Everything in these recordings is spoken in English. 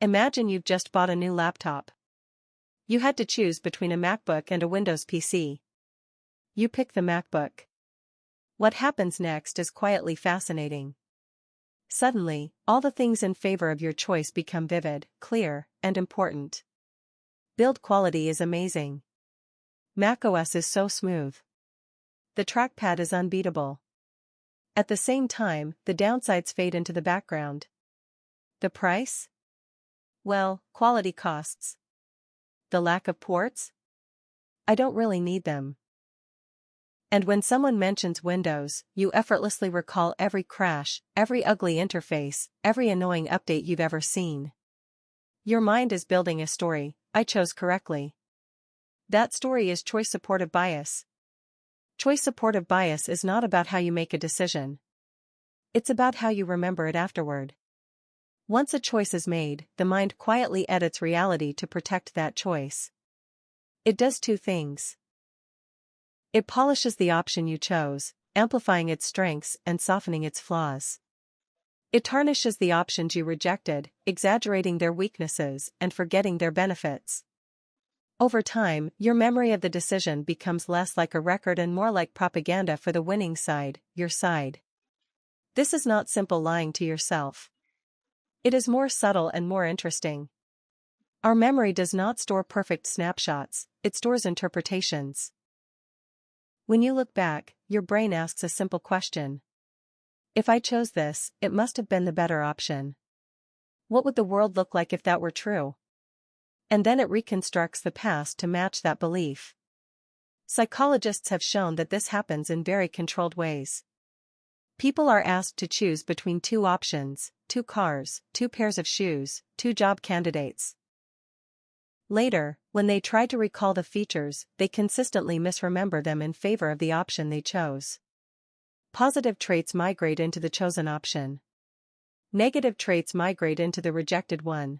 Imagine you've just bought a new laptop. You had to choose between a MacBook and a Windows PC. You pick the MacBook. What happens next is quietly fascinating. Suddenly, all the things in favor of your choice become vivid, clear, and important. Build quality is amazing. macOS is so smooth. The trackpad is unbeatable. At the same time, the downsides fade into the background. The price? Well, quality costs. The lack of ports? I don't really need them. And when someone mentions Windows, you effortlessly recall every crash, every ugly interface, every annoying update you've ever seen. Your mind is building a story. I chose correctly. That story is choice supportive bias. Choice supportive bias is not about how you make a decision. It's about how you remember it afterward. Once a choice is made, the mind quietly edits reality to protect that choice. It does two things. It polishes the option you chose, amplifying its strengths and softening its flaws. It tarnishes the options you rejected, exaggerating their weaknesses and forgetting their benefits. Over time, your memory of the decision becomes less like a record and more like propaganda for the winning side, your side. This is not simple lying to yourself. It is more subtle and more interesting. Our memory does not store perfect snapshots, it stores interpretations. When you look back, your brain asks a simple question. If I chose this, it must have been the better option. What would the world look like if that were true? And then it reconstructs the past to match that belief. Psychologists have shown that this happens in very controlled ways. People are asked to choose between two options, 2 cars, 2 pairs of shoes, 2 job candidates. Later, when they try to recall the features, they consistently misremember them in favor of the option they chose. Positive traits migrate into the chosen option. Negative traits migrate into the rejected one.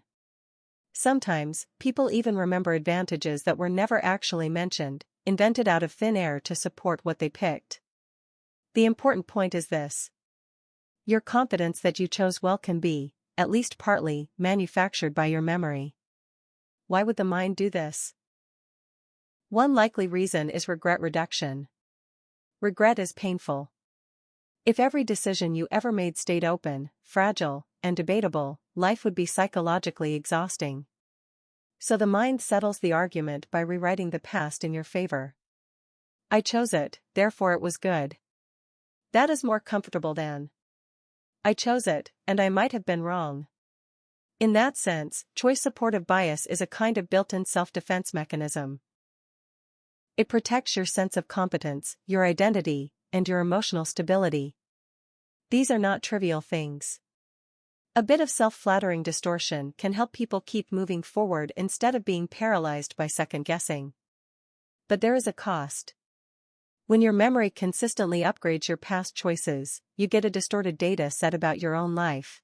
Sometimes, people even remember advantages that were never actually mentioned, invented out of thin air to support what they picked. The important point is this. Your confidence that you chose well can be, at least partly, manufactured by your memory. Why would the mind do this? One likely reason is regret reduction. Regret is painful. If every decision you ever made stayed open, fragile, and debatable, life would be psychologically exhausting. So the mind settles the argument by rewriting the past in your favor. I chose it, therefore it was good. That is more comfortable than I chose it, and I might have been wrong. In that sense, choice supportive bias is a kind of built-in self-defense mechanism. It protects your sense of competence, your identity, and your emotional stability. These are not trivial things. A bit of self-flattering distortion can help people keep moving forward instead of being paralyzed by second-guessing. But there is a cost. When your memory consistently upgrades your past choices, you get a distorted data set about your own life.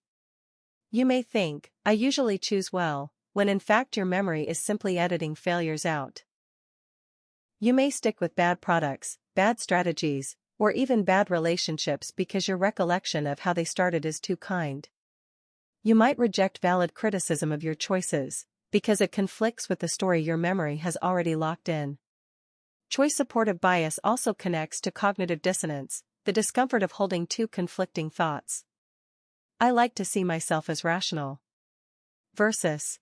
You may think, I usually choose well, when in fact your memory is simply editing failures out. You may stick with bad products, bad strategies, or even bad relationships because your recollection of how they started is too kind. You might reject valid criticism of your choices, because it conflicts with the story your memory has already locked in. Choice supportive bias also connects to cognitive dissonance, the discomfort of holding two conflicting thoughts. I like to see myself as rational. Versus,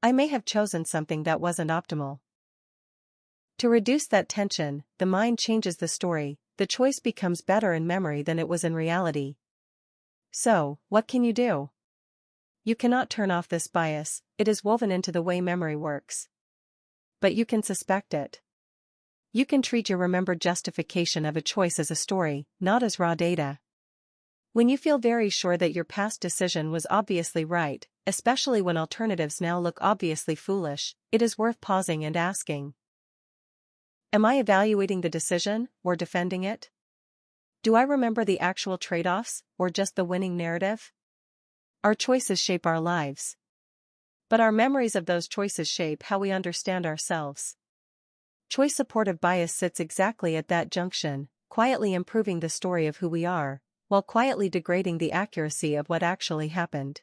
I may have chosen something that wasn't optimal. To reduce that tension, the mind changes the story, the choice becomes better in memory than it was in reality. So, what can you do? You cannot turn off this bias, it is woven into the way memory works. But you can suspect it. You can treat your remembered justification of a choice as a story, not as raw data. When you feel very sure that your past decision was obviously right, especially when alternatives now look obviously foolish, it is worth pausing and asking. Am I evaluating the decision, or defending it? Do I remember the actual trade-offs, or just the winning narrative? Our choices shape our lives. But our memories of those choices shape how we understand ourselves. Choice supportive bias sits exactly at that junction, quietly improving the story of who we are, while quietly degrading the accuracy of what actually happened.